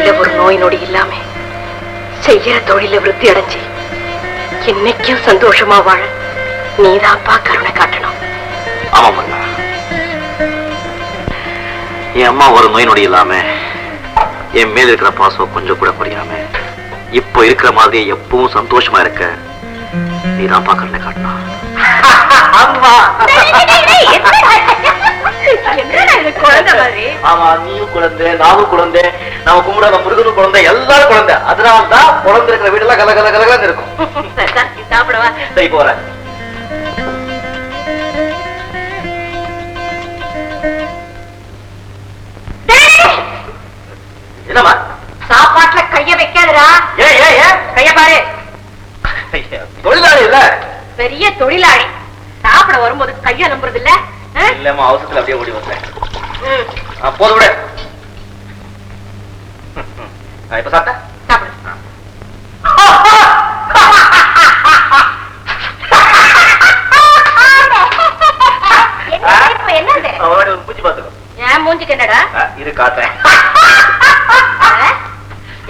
வாழ்க்கையில ஒரு நோய் நொடி இல்லாம செய்யற தொழில விருத்தி அடைஞ்சி என்னைக்கும் சந்தோஷமா வாழ நீதான்ப்பா கருணை காட்டணும். ஆமா, என் அம்மா ஒரு நோய் நொடி இல்லாம என் மேல இருக்கிற பாசம் கொஞ்சம் கூட குறையாம இப்போ இருக்கிற மாதிரி எப்பவும் சந்தோஷமா இருக்க நீதான் பாக்கறத காட்டணும். ஆமா, நீயும் குழந்தை, நானும் குழந்தை, நாம கும்பிடாத முருகனும் குழந்தை, எல்லாரும் குழந்தை. அதனால்தான் குழந்தை இருக்கிற வீடுலாம் கல கல கலகலன்னு இருக்கும். சாப்பிடவா? சரி, போறேன். என்னமா சாப்பாட்டுல கைய வைக்காதரா? கைய பாரு. தொழிலாளி இல்ல, பெரிய தொழிலாளி. சாப்பிட வரும்போது கைய நம்புறது இல்ல. இல்லம்மா, அவசரத்துல அப்படியே ஓடி வந்தேன். போது விட. இப்ப சாப்பிட்ட? சாப்பிடு. அவனோட மூஞ்சி பாத்துக்கோ. ஏன் மூஞ்சிக்கு என்னடா? இது காட்டுறேன்.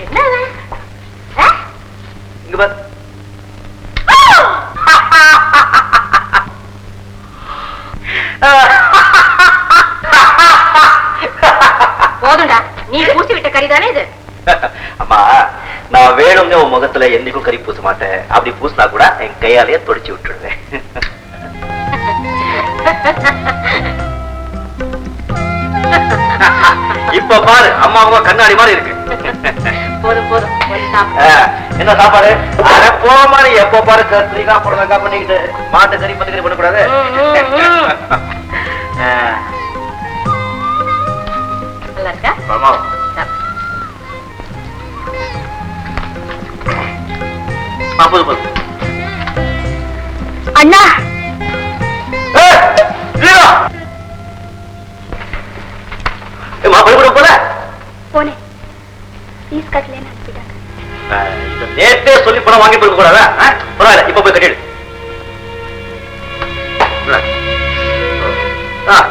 என்ன இங்க பாரு. போதும்டா, நீ பூசி விட்ட கறிதானே இது? அம்மா, நான் வேணும்னு உன் முகத்துல என்னைக்கும் கறி பூச மாட்டேன். அப்படி பூசினா கூட என் கையாலேயே தொடச்சு விட்டுடுவேன். இப்ப பாரு, அம்மா அம்மா கண்ணாடி மாதிரி இருக்கு. போதும் போதும், என்ன சாப்பாடு? போக மாதிரி எப்ப பாரு கத்திரிக்காய் புடலங்காய் பண்ணிக்கிட்டு மாட்டு கறி பத்து கறி பண்ணக்கூடாது. நல்லா இருக்கா? அண்ணா, போல போனேன். ஃபீஸ் கட்டலன்னு அனுப்பிட்டாங்க. நேத்தே சொல்லி பணம் வாங்கி போயிருக்க கூடாதா? பரவாயில்ல, இப்ப போய் கட்டிடு.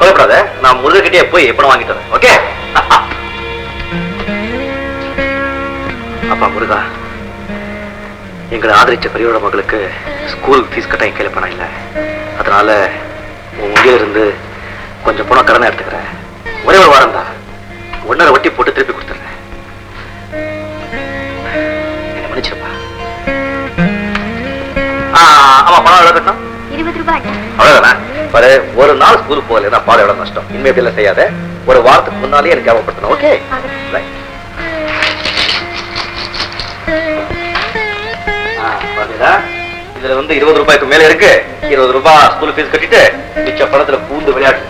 சொல்லப்படாத, நான் முருகக்கிட்டே போய் பணம் வாங்கிட்டு வரேன். ஓகே? அப்பா முருகா, எங்களை ஆதரிச்ச பெரியோட மகளுக்கு ஸ்கூல் ஃபீஸ் கட்ட என் கையில பணம் இல்லை. அதனால உன் உண்டியில இருந்து கொஞ்சம் பணம் கடனை எடுத்துக்கிறேன். ஒரே ஒரு வாரம் தான், 1.5 வட்டி போட்டு திருப்பி கொடுத்துறேன். என்ன மன்னிச்சிருப்பா. ஆமா, பணம் எவ்வளவு கட்டணும்? 20 ரூபாய். அவ்வளவுதானே? பாரு, ஒரு நாள் ஸ்கூலுக்கு போகல பாடம் எவ்வளவு நஷ்டம். இனிமே இப்படி எல்லாம் செய்யாத. ஒரு வாரத்துக்கு முன்னாலே எனக்கு ஞாபகப்படுத்தணும். ஓகே? இதுல 20 ரூபாய்க்கு மேல இருக்கு. 20 ரூபாய் ஸ்கூல் ஃபீஸ் கட்டிட்டு மிச்ச பணத்துல பூந்து விளையாடு.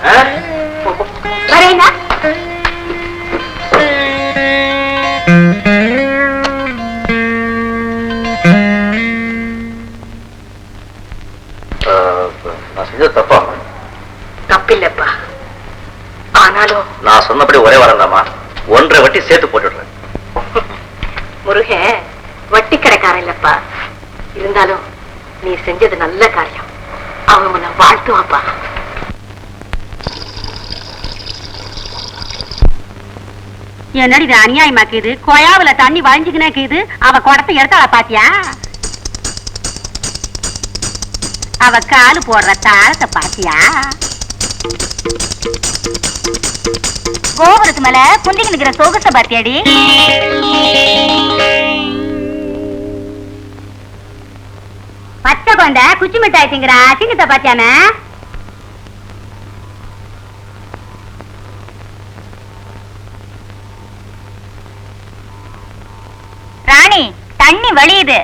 நான் செஞ்சது தப்பா? தப்பில்லப்பா. ஆனாலும் நான் சொன்னபடி ஒரே வாரம் தாமா, 1.5 வட்டி சேர்த்து போட்டுடுறேன். முருகன் வட்டி கடைக்காரன் இல்லப்பா. இருந்தாலும் நீ செஞ்சது நல்ல காரியம். அவன் உன்னை வாழ்த்துவாப்பா. என்னடி இது அநியாயமாக்குது? கொயாவுல தண்ணி வழிஞ்சுக்கினாக்குது. அவ குடத்தை எடுத்தாள பாத்தியா? அவ காலு போடுற தாளத்தை பாத்தியா? கோபுரத்து மேல குந்திக்கு நிக்கிற சொகுச பாத்தியாடி? பச்சை கொண்ட குச்சி மிட்டாய் திங்கிற அசிங்கத்தை பாத்தியானே? ராணி, தண்ணி வழியுது.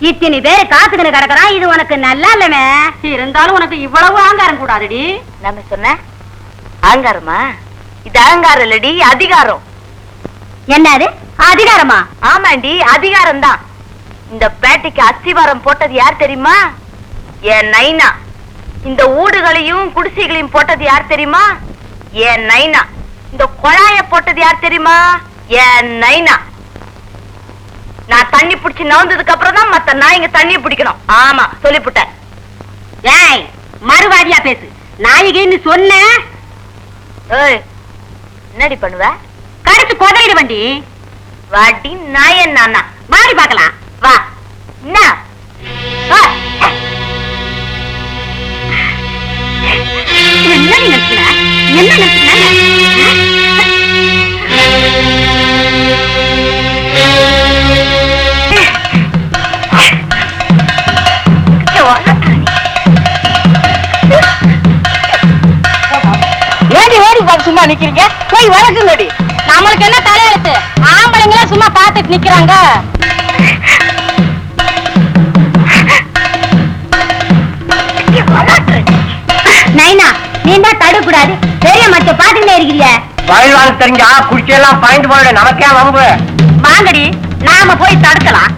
இத்தனை பேரு காத்துக்கிட்டு கிடக்குறான். இது உனக்கு நல்லா இல்லமே. இருந்தாலும் உனக்கு இவ்வளவு அகங்காரம் கூடாதுடி. நம்ம சொன்ன அகங்காரமா? இது அகங்காரம் இல்லடி, அதிகாரம். என்னது அதிகாரமா? ஆமாண்டி, அதிகாரம் தான். இந்த பேட்டைக்கு அஸ்திவாரம் போட்டது யார் தெரியுமா? என் நைனா. இந்த ஊடுகளையும் குடிசைகளையும் போட்டது யார் தெரியுமா? என் நைனா. இந்த குழாய போட்டது யார் தெரியுமா? என் நைனா. நான் தண்ணி பிடிச்சு நவந்ததுக்கு அப்புறம் தான் மத்த நாய்ங்க தண்ணி பிடிக்கணும். ஆமா, சொல்லிவிட்டேன். ஏய், மறுவாதியா பேசு. நாயகின்னு சொன்ன என்னடி பண்ணுவ? கடிச்சு கொதையிடு வண்டி. வாடி நாயன் நானா மாறி பார்க்கலாம். வா என்ன வா. என்ன நினைச்சுன? என்ன ஏடி ஓடி பார்த்து சும்மா நிக்கிறீங்க? போய் வளர்க்குங்கடி. நம்மளுக்கு என்ன தலையெழுத்து? ஆம்பளைங்களே சும்மா பார்த்துட்டு நிக்கிறாங்க. நைனா நீ தான் தடுக்கூடாது. பெரிய மச்ச பாத்துக்கிட்டே இருக்கிறிய. பயில்வான் தெரிஞ்சா குடிச்செல்லாம் பாயிண்ட் போட நமக்கே வம்பு. வாங்கடி நாம போய் தடுக்கலாம்.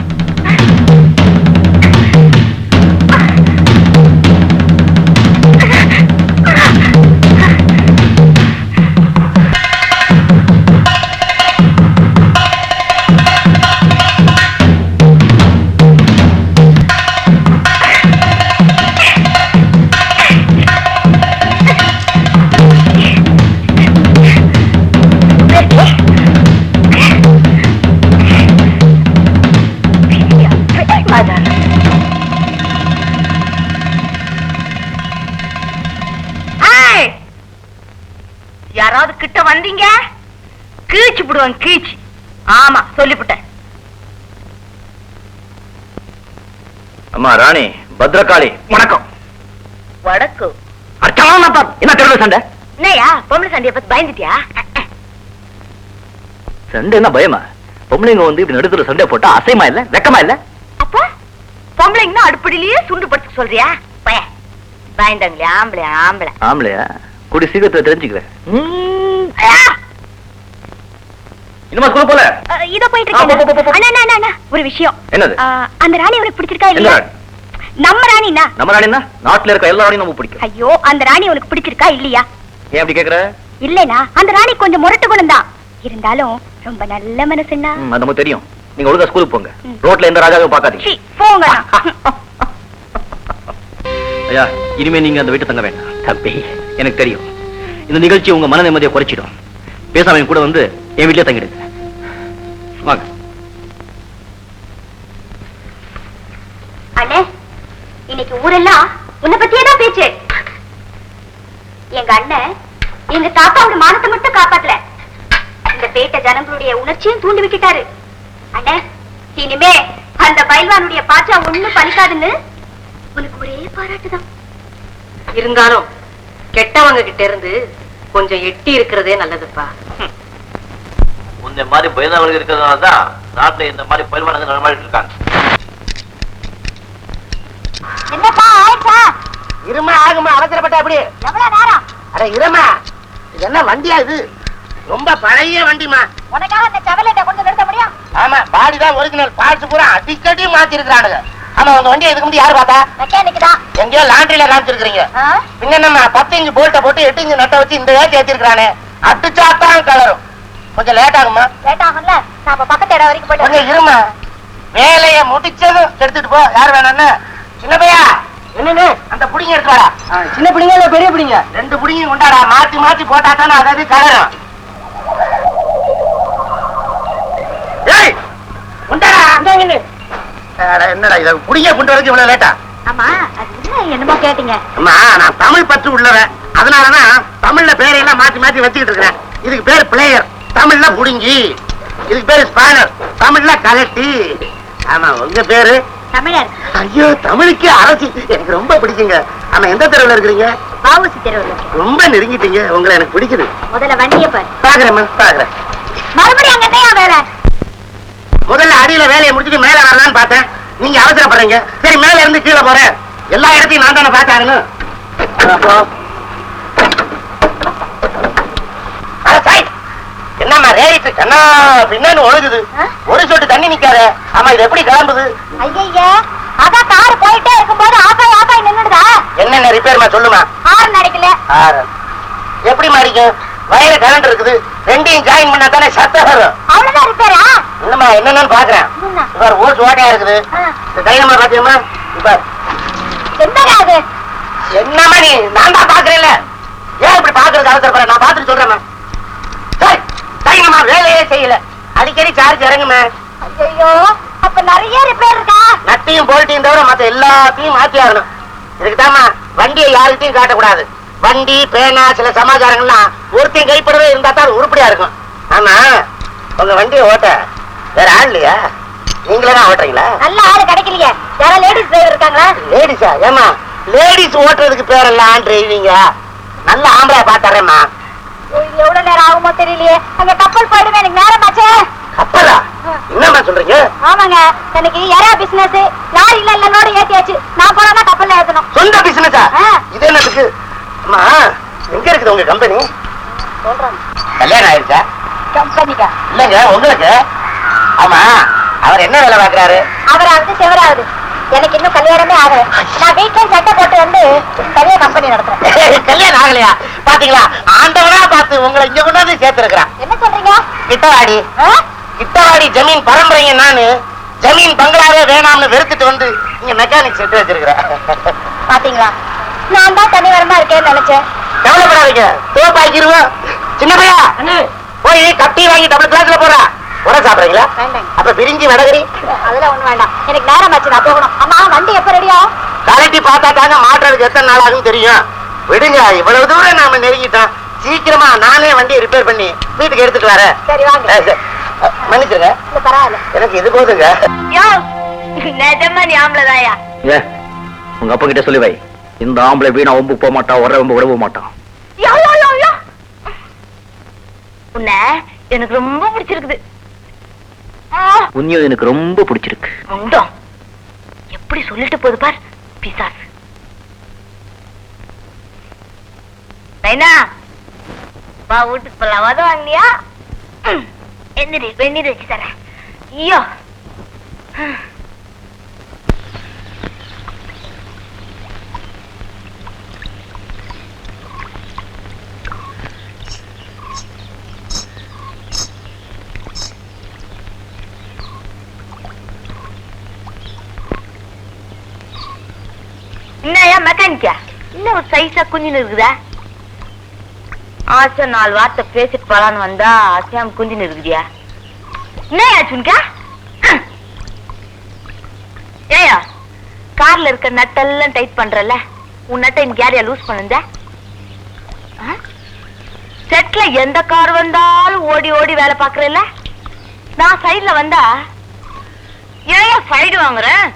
யாராவது கிட்ட வந்தீங்க கீச்சு விடுவாங்க கீச்சு. ஆமா சொல்லிவிட்டேன். அம்மா ராணி பத்ரகாளி வணக்கம். வடக்கு என்ன தெருவில் சண்டை? என்னையா பொம்பளை சண்டைய பத்தி பயந்துட்டியா? சண்டை என்ன பயமா? பொம்பளைங்க வந்து இப்படி நடுத்துல சண்டை போட்டா அசைமா இல்ல வெக்கமா இல்ல? அப்ப பொம்பளைங்கன்னா அடுப்படியிலேயே சுண்டு படுத்து சொல்றியா? பயந்தாங்களே ஆம்பளை ஆம்பளை ஆம்பளையா? கூடி சீக்கிரத்துல தெரிஞ்சுக்கிறேன். இன்னுமா ஸ்கூல் போல? இதோ போயிட்டு இருக்கேன். ஒரு விஷயம். என்னது? அந்த ராணி உனக்கு பிடிச்சிருக்கா இல்லையா? நம்ம ராணினா? நம்ம ராணினா நாட்டுல இருக்க எல்லா ராணியும் நமக்கு பிடிக்கும். ஐயோ அந்த ராணி உனக்கு பிடிச்சிருக்கா இல்லையா? ஏன் அப்படி கேக்குற? இல்லனா அந்த ராணி கொஞ்சம் முரட்டு குணம் தான். இருந்தாலும் ரொம்ப நல்ல மனசுன்னா. அது நமக்கு தெரியும். நீங்க ஒழுங்கா ஸ்கூலுக்கு போங்க. ரோட்ல எந்த ராஜாவையும் பார்க்காதீங்க. போங்க. ஐயா இனிமே நீங்க அந்த வீட்டை தங்க வேண்டாம். தம்பி எனக்கு தெரியும் இந்த நிகழ்ச்சி உங்க மன நிம்மதியை குறைச்சிடும். பேசாம கூட வந்து என் வீட்லயே தங்கிடுங்க. வாங்க. அண்ணே இன்னைக்கு ஊரெல்லாம் உன்னை பத்தியே தான் பேச்சு. எங்க அண்ணன் எங்க தாத்தாவோட மானத்தை மட்டும் காப்பாத்தல, இந்த பேட்ட ஜனங்களுடைய உணர்ச்சியும் தூண்டி விட்டுட்டாரு. அண்ணே இனிமே அந்த பயில்வானுடைய பாச்சா ஒண்ணும் பலிக்காதுன்னு உனக்கு ஒரே பாராட்டுதான். இருந்தாலும் கெட்டவங்க கிட்ட இருந்து கொஞ்சம் எட்டி இருக்கிறதே நல்லதுப்பா. இந்த மாதிரி பயந்தவர்கள் இருக்கிறதுனால தான் நாட்டுல இந்த மாதிரி பயில்வானங்க நடமாடிட்டு இருக்காங்க. என்னப்பா ஆயிடுச்சா? இருமா ஆகுமா அவசரப்பட்ட அப்படி எவ்வளவு நேரம்? அட இருமா, இது என்ன வண்டியா? இது ரொம்ப பழைய வண்டிமா. உனக்காக அந்த செவலேட்ட கொண்டு நிறுத்த முடியும்? ஆமா பாடி தான் ஒரிஜினல், பார்ட்ஸ் பூரா அடிக்கடி மாத்தி இருக்கிறானுங்க. ஆமா உங்க வண்டியை இதுக்கு முன்னாடி யாரு பார்த்தா? மெக்கானிக் தான். எங்கேயோ லாண்டரியில காமிச்சிருக்கீங்க. பின்ன நம்ம 10 இன்ச் போல்ட்ட போட்டு 8 இன்ச் நட்டை வச்சு இந்த ஏற்றி ஏற்றிருக்கானே, அடிச்சாத்தான் கலரும். கொஞ்சம் லேட் ஆகுமா? லேட் ஆகும்ல, நாம பக்கத்து இடம் வரைக்கும் போயிட்டு கொஞ்சம் இருமா, வேலையை முடிச்சதும் எடுத்துட்டு போ. யார் வேணும்னு? சின்ன பையா என்னன்னு அந்த புடிங்க எடுத்து வாடா. சின்ன புடிங்க இல்ல பெரிய புடிங்க? 2 புடிங்க கொண்டாடா, மாத்தி மாத்தி போட்டா தானே அதாவது கலரும். ஏய் கொண்டாடா. என்னடா இத புடிங்க கொண்டு வரதுக்கு இவ்வளவு லேட்டா? ஆமா அது என்ன என்னமோ கேட்டீங்க? அம்மா நான் தமிழ் பற்று உள்ளவன், அதனாலதான் தமிழ்ல பேரையெல்லாம் மாத்தி மாத்தி வச்சுக்கிட்டு இருக்கிறேன். இதுக்கு பேர் பிளேயர், தமிழ்ல புடிங்கி. இதுக்கு பேரு ஸ்பானர், தமிழ்ல கலட்டி. ஆமா உங்க பேரு? தமிழர். ஐயோ தமிழுக்கு அரசி, எனக்கு ரொம்ப பிடிக்குங்க. ஆமா எந்த தெருவில் இருக்கிறீங்க? பாவூசி தெருவில். ரொம்ப நெருங்கிட்டீங்க, உங்களை எனக்கு பிடிக்குது. முதல்ல வண்டியை பாரு. பாக்குறேன் பாக்குறேன். மறுபடியும் அங்க என்னையா வேலை? முதல்ல அடியில வேலையை முடிச்சுட்டு மேல வரலான்னு பார்த்தேன், நீங்க அவசரப்படுறீங்க. சரி மேல இருந்து கீழே போறேன். எல்லா இடத்தையும் நான் தானே பார்த்தாருன்னு. என்னம்மா ரேடிட்டு கண்ணா பின்னான்னு ஒழுகுது, ஒரு சொட்டு தண்ணி நிக்காத. ஆமா இது எப்படி கிளம்புது? ஐயா அதான் கார் போயிட்டே இருக்கும்போது ஆப்பாய் ஆப்பாய் நின்னுடுதா? என்னென்ன ரிப்பேர்மா சொல்லுமா? ஹார்ன் அடிக்கல. எப்படி மாறிக்கும்? வயல கரண்ட் இருக்குது, ரெண்டையும் ஜாயின் பண்ணா தானே சத்தம் வரும். அவ்வளவுதான் ரிப்பேரா? இல்லம்மா என்னன்னு பாக்குறேன். இப்ப ஓட்டு ஓட்டையா இருக்குது. தைரியமா பாத்தியம்மா? இப்ப என்னடா அது? என்னம்மா நீ? நான் தான் பாக்குறேன்ல, ஏன் இப்படி பாக்குறதுக்கு அவசரப்படுற? நான் பாத்துட்டு சொல்றேன். சரி தைரியமா வேலையே செய்யல, அடிக்கடி சார்ஜ் இறங்குமே. ஐயோ, அப்ப நிறைய ரிப்பேர் இருக்கா? நட்டையும் போல்ட்டையும் தவிர மத்த எல்லாத்தையும் மாத்தி ஆகணும். இதுக்குதாமா வண்டியை யாருக்கிட்டையும் காட்டக்கூடாது. வண்டி பேனா சில சமாச்சாரங்கள்லாம் ஒருத்தையும் கைப்படவே இருந்தா தான் உருப்படியா இருக்கும். ஆமா, உங்க வண்டியை ஓட்ட வேற ஆள் இல்லையா? நீங்களே தான் ஓட்டுறீங்களா? நல்ல ஆளு கிடைக்கலையே. யாரா லேடிஸ் டிரைவர் இருக்காங்களா? லேடிஸா? ஏமா லேடிஸ் ஓட்டுறதுக்கு பேரெல்லாம் டிரைவிங்க. நல்ல ஆம்பளை பாத்துறேம்மா. இது எவ்வளவு நேரம் ஆகுமோ தெரியலையே. அங்க கப்பல் போயிடுமே, எனக்கு நேரம் ஆச்சே. கப்பலா? என்னம்மா சொல்றீங்க? ஆமாங்க, எனக்கு எறா பிசினஸ். லாரியில இல்லனோட ஏத்தியாச்சு. நான் போனா கப்பல்ல ஏத்தணும். சொந்த பிசினஸா? ஆ. இது என்னதுக்கு? அம்மா, எங்க இருக்குது உங்க கம்பெனி? சொல்றேன். கல்யாணம் ஆயிடுச்சா? கம்பெனிக்கா? இல்லங்க, உங்களுக்கு. ஆமா, அவர் என்ன வேலை பாக்குறாரு? அவராவது செவராவது, எனக்கு இன்னும் கல்யாணமே ஆகல. நான் வீட்டுல சட்டை போட்டு வந்து தனியா கம்பெனி நடத்துறேன். கல்யாணம் ஆகலையா? பாத்தீங்களா, ஆண்டவனா பார்த்து உங்களை இங்க கொண்டாந்து சேர்த்திருக்கிறான். என்ன சொல்றீங்க? கிட்டவாடி கிட்டவாடி ஜமீன் பரம்பரைங்க. நானு ஜமீன் பங்களாவே வேணாம்னு வெறுத்துட்டு வந்து இங்க மெக்கானிக் செட்டு வச்சிருக்கிறேன். பாத்தீங்களா, நான் தான் தனி வரமா இருக்கேன்னு நினைச்சேன். கவலைப்படாதீங்க, தோப்பாக்கிடுவோம். சின்ன பையா போய் கட்டி வாங்கி டபுள் கிளாஸ்ல போறா. உட சாப்பிடுறீங்களா? வேண்டாங்க. அப்ப பிரிஞ்சி வடகரி அதெல்லாம் ஒண்ணு வேண்டாம், எனக்கு நேரம் ஆச்சு, நான் போகணும். அம்மா, வண்டி எப்ப ரெடியா? கலட்டி பார்த்தா தாங்க மாட்டுறதுக்கு எத்தனை நாள் ஆகும் தெரியும். விடுங்க, இவ்வளவு தூரம் நாம நெருங்கிட்டோம். சீக்கிரமா நானே வண்டியை ரிப்பேர் பண்ணி வீட்டுக்கு எடுத்துட்டு வரேன். சரி வாங்க. மன்னிச்சுங்க, இல்ல பரவாயில்ல. எனக்கு இது போதுங்க. நிஜமா நீ ஆம்பளைதாயா? உங்க அப்பா கிட்ட சொல்லி வை, இந்த ஆம்பளை வீணா ஒம்பு போக மாட்டான், ஒரே ஒம்பு விடவும் மாட்டான். உன்னை எனக்கு ரொம்ப பிடிச்சிருக்குது. உன்னையும் எனக்கு ரொம்ப பிடிச்சிருக்கு. முண்டம் எப்படி சொல்லிட்டு போகுது பார், பிசாசு. நைனா, வா வீட்டுக்கு போலாம். வத வாங்கினியா? என்னடி வெந்நீர் வச்சு தரேன். ஐயோ, என்னையா மெக்கானிக்கா? இன்னும் ஒரு சைஸா குஞ்சின்னு இருக்குதா? ஆசை 4 வார்த்தை பேசிட்டு போலான்னு வந்தா அசையாம குஞ்சின்னு இருக்குதியா? என்னையா சுன்கா? ஏயா, கார்ல இருக்க நட்டெல்லாம் டைட் பண்றல, உன் நட்டை இன்னைக்கு யாரையா லூஸ் பண்ணுந்த? செட்ல எந்த கார் வந்தாலும் ஓடி ஓடி வேலை பாக்குறல. நான் சைட்ல வந்தா ஏயா சைடு வாங்குறேன்?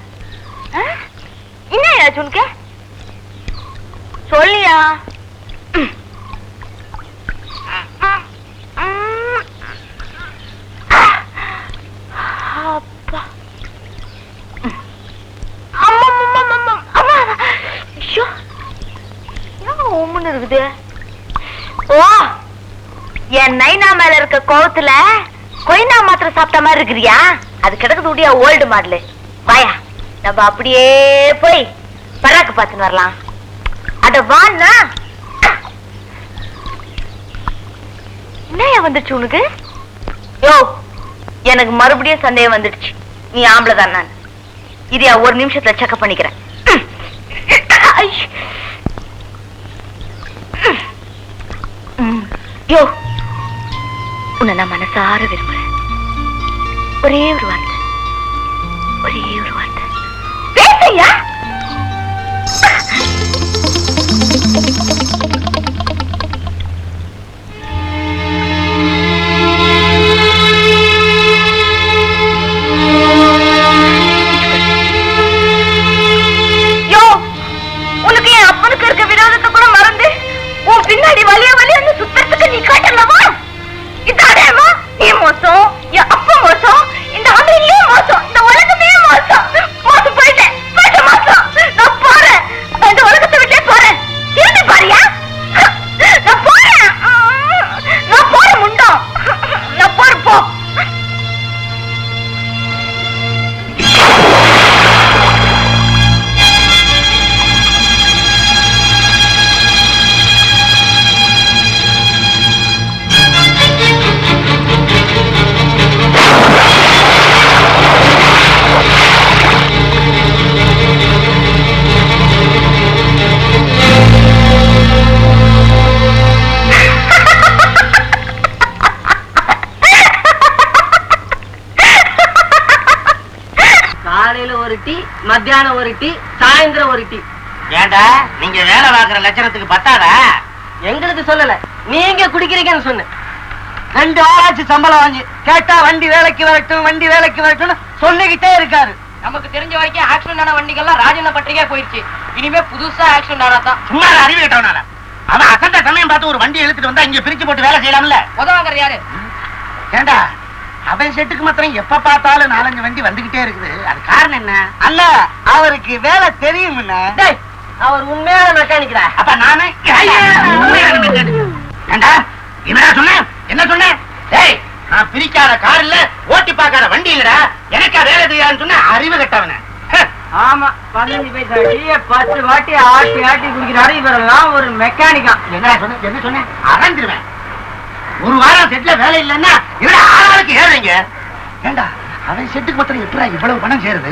என்னையா சுன்கா? சொல்லியா? இருக்குது. ஓ, என் நைனா மேல இருக்க கோவத்துல கொய்னா மாத்திரம் சாப்பிட்ட மாதிரி இருக்கிறியா? அது கிடக்குது உடியா ஓல்டு மாடலு. வாயா, நம்ம அப்படியே போய் பராக்கு பார்த்துன்னு வரலாம். அட வாண்ணா. என்னையா வந்துடுச்சு உனக்கு? யோ, எனக்கு மறுபடியும் சந்தேகம் வந்துடுச்சு. நீ ஆம்பளை தான். நான் இதையா ஒரு நிமிஷத்துல செக்அப் பண்ணிக்கிறேன். யோ, உன்னை நான் மனசார விரும்புறேன். ஒரே ஒரு வார்த்தை, ஒரே ஒரு வார்த்தை பேசையா. யோ, உனக்கு என் அப்பனுக்கு இருக்க விரோதத்தை கூட மறந்து உன் பின்னாடி வலிய வலிய சுத்தத்துக்கு நீ காட்டலவா? இதாடேமா நீ மோசம், என் அப்பா மோசம், இந்த அம்மையிலே மோசம், இந்த உலகமே மோசம். காலையில ஒரு டீ, மத்தியானம் ஒரு டீ, சாயந்தரம் ஒரு டீ. ஏண்டா நீங்க வேலை பார்க்கிற லட்சணத்துக்கு பத்தாதா? எங்களுக்கு சொல்லல, நீங்க குடிக்கிறீங்கன்னு சொன்ன. 2 வாராச்சு சம்பளம் வாங்கி கேட்டா வண்டி வேலைக்கு வரட்டும், வண்டி வேலைக்கு வரட்டும்னு சொல்லிக்கிட்டே இருக்காரு. நமக்கு தெரிஞ்ச வரைக்கும் ஆக்சிடென்ட் ஆன வண்டிகள்லாம் ராஜண்ண பட்டிரிக்கா போயிடுச்சு. இனிமே புதுசா ஆக்சிடென்ட் ஆனாதான். சும்மா அறிவு கேட்டவனால அவன் அசந்த சமயம் பார்த்து ஒரு வண்டி எடுத்துட்டு வந்தா இங்க பிரிச்சு போட்டு வேலை செய்யலாம்ல. உதவாங்கற யாரு? ஏண்டா அவன் செட்டுக்கு மாத்திரம் எப்ப பார்த்தாலும் 4-5 வண்டி வந்துகிட்டே இருக்குது. அது காரணம் என்ன? அல்ல, அவருக்கு வேலை தெரியும். அவர் உண்மையான மெக்கானிக்கிறா. அப்ப நானே ஏண்டா என்ன சொன்னேன்? என்ன சொன்னேன்? டேய், நான் பிரிக்காத கார் இல்ல, ஓட்டி பார்க்காத வண்டி இல்லடா, எனக்கா வேலை தெரியாதுன்னு சொன்ன அறிவு கட்டவன. ஆமா, 15 பைசா டீயை 10 வாட்டி ஆட்டி ஆட்டி குடிக்கிறாரு. இவரெல்லாம் ஒரு மெக்கானிக்கா. என்ன சொன்ன? என்ன சொன்னேன்? அறந்துருவேன். ஒரு வாரம் செட்ல வேலை இல்லைன்னா இவர ஆளாளுக்கு ஏறுறீங்க. ஏண்டா அவன் செட்டுக்கு மாத்திரம் எப்படா இவ்வளவு பணம் சேருது?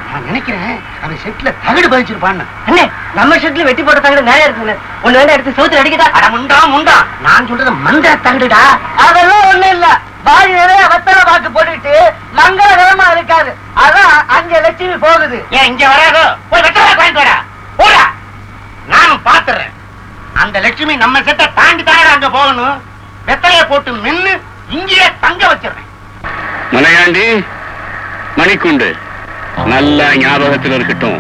நான் நினைக்கிறேன் அவன் செட்ல தகடு பதிச்சிருப்பான்னு. அண்ணே, நம்ம ஷெட்ல வெட்டி போட்ட தகடு நிறைய இருக்குங்க. ஒண்ணு வேணா எடுத்து சோத்துல அடிக்கதா? அட முண்டா முண்டா, நான் சொல்றது மந்திர தகடுடா. அதெல்லாம் ஒண்ணு இல்ல. பாதி நிறைய வெத்தலை பாக்கு போட்டுட்டு மங்களகரமா இருக்காது. அதான் 5 லட்சம் போகுது. ஏன் இங்க வராதோ? போய் வெத்தலை வாங்கிட்டு வாடா. போடா, நானும் பாத்துறேன். அந்த லட்சுமி நம்ம செட்டை தாண்டி தானே அங்க போகணும். வெத்தலைய போட்டு நின்னு இங்கேயே தங்க வச்சிடுறேன். மலையாண்டி, மணிக்குண்டு நல்லா ஞாபகத்தில் இருக்கட்டும்.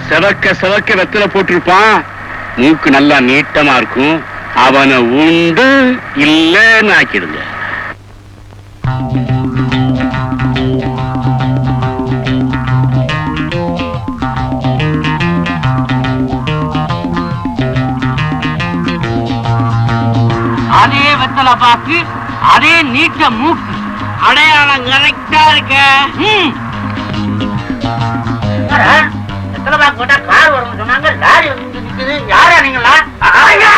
செவக்க செவக்க வெத்தலை போட்டிருப்பான், மூக்கு நல்லா நீட்டமா இருக்கும். அவனை உண்டு இல்லன்னு ஆக்கிடுங்க. அதே வெத்தலை பாக்கு, அதே நீட்ட மூக்கு, அடையாளம் கரெக்டா இருக்க. எத்தனை பேக் போட்டா கார் வரும்னு சொன்னாங்க, லாரி வந்து நிக்குது. யாரா நீங்களா? ஐயா,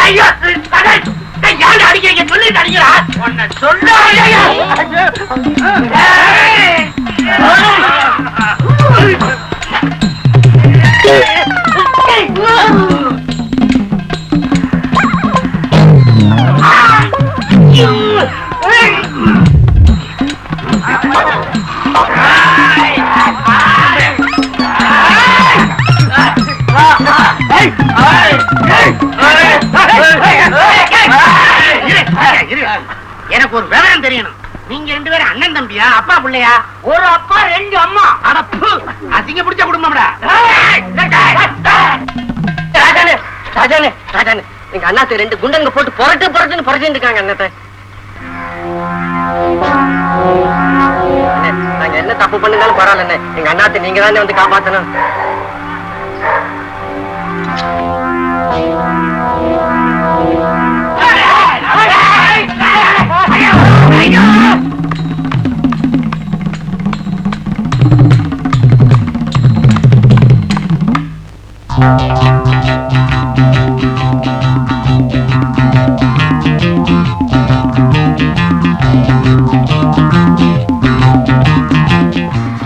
ஐயா, யாரு அடிக்கிறீங்க? சொல்லிட்டு அடிக்கிறா. உன்னை சொல்ல எனக்கு ஒரு விவரம் தெரியணும். நீங்க 2 பேரும் அண்ணன் தம்பியா, அப்பா பிள்ளையா? ஒரு அப்பா 2 அம்மா. அடப்பு, அசிங்க பிடிச்ச குடும்பம்டா. ராஜானே, ராஜானே, ராஜானே, எங்க அண்ணாத்து 2 குண்டங்க போட்டு புரட்டுன்னு புரட்டிட்டு இருக்காங்க. அண்ணாத்த, நாங்க என்ன தப்பு பண்ணுனாலும் பரவாயில்ல. எங்க அண்ணாத்து நீங்க தானே வந்து காப்பாத்தணும்.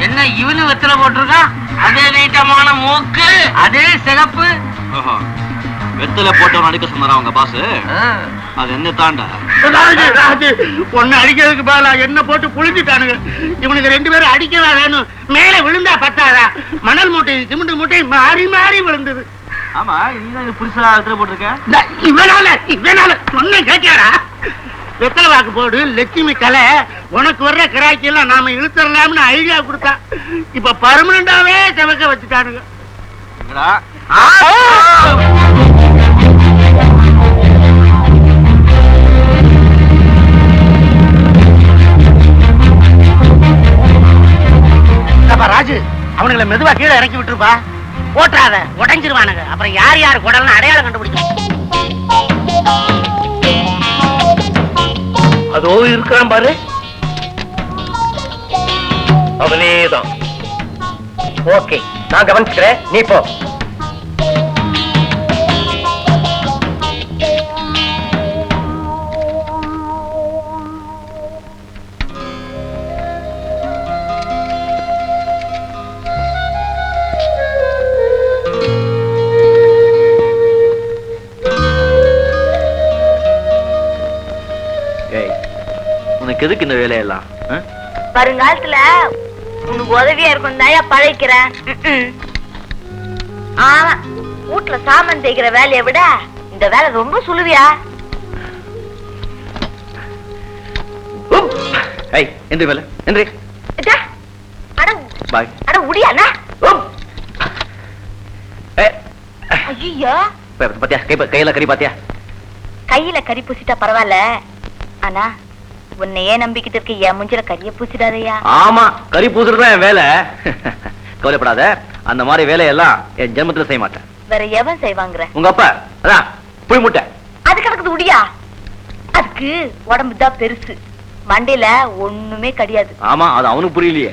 என்ன இவனு வெத்தலை போட்டிருக்கான்? அதே நீட்டமான மூக்கு, அதே சிகப்பு. வெத்தலை போட்டவன் அடிக்க சொன்னாரா அவங்க பாஸ்? அது என்ன தாண்டா? பொண்ணு அடிக்கிறதுக்கு பதிலா என்ன போட்டு புளிஞ்சுட்டானுங்க. இவனுக்கு 2 பேரும் அடிக்கவா வேணும்? மேல விழுந்தா பத்தாதா? மணல் மூட்டை, சிமெண்ட் மூட்டை மாறி மாறி விழுந்தது. ஆமா, நீங்க புதுசா வெத்தலை போட்டிருக்க. இவனால சொன்ன கேட்டியாடா? வெத்தலை வாக்கு போடு, லட்சுமி கலை, உனக்கு வர்ற கிராக்கி எல்லாம் நாம இழுத்தரலாம்னு ஐடியா கொடுத்தா. இப்ப பர்மனண்டாவே செவக்க வச்சுட்டானுங்க. ராஜு, அவனுங்களை மெதுவா கீழே இறக்கி விட்டுருப்பா. போட்டுறாத, உடைஞ்சிருவானுங்க. அப்புறம் யார் யார் குடல்னு அடையாளம் கண்டுபிடிக்கும். அதோ இருக்கான் பாரு, அவனேதான். ஓகே, நான் கவனிச்சுக்கிறேன், நீ போ. உனக்கு எதுக்கு இந்த வேலையெல்லாம்? வருங்காலத்துல உனக்கு உதவியா இருக்கும் தாயா பழைக்கிறேன். ஆமா, வீட்டுல சாமான் தேய்க்கிற வேலையை விட இந்த வேலை ரொம்ப சுலுவியா. எந்த வேலை என்று அட உடியாண்ணா. ஐயோ, பாத்தியா கையில கறி பாத்தியா? கையில கறி பூசிட்டா பரவாயில்ல, ஆனா உன்னையே நம்பிக்கிட்டு இருக்க என் முஞ்சில கறிய பூசிடாதையா. ஆமா, கறி பூசுறதுதான் என் வேலை. கவலைப்படாத, அந்த மாதிரி வேலையெல்லாம் என் ஜென்மத்துல செய்ய மாட்டேன். வேற எவன் செய்வாங்கிற? உங்க அப்பா அதான் புய் முட்டை. அது கிடக்குது உடியா. அதுக்கு உடம்பு தான் பெருசு, மண்டையில ஒண்ணுமே கிடையாது. ஆமா, அது அவனுக்கு புரியலையே.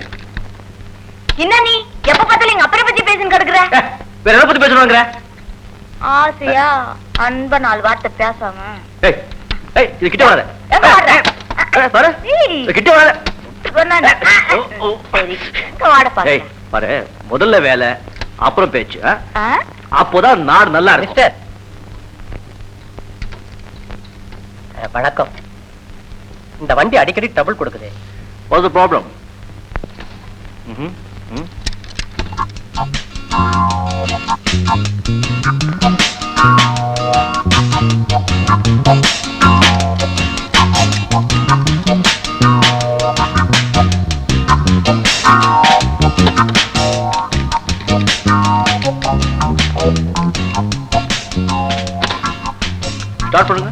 என்ன நீ எப்ப பார்த்தாலும் எங்க அப்பரை பத்தி பேசுன்னு கிடக்குற? வேற எதை பத்தி பேசணுங்கிற? ஆசையா அன்ப 4 வார்த்தை பேசாம. இது கிட்ட வராத. கிட்ட வராத. பாரு, முதல்ல வேலை அப்புறம் பேச்சு. அப்போதான் நாடு நல்லா இருக்கு. வணக்கம். இந்த வண்டி அடிக்கடி டபுள் கொடுக்குது. What's the problem? ஸ்டார்ட் பண்ணுங்க.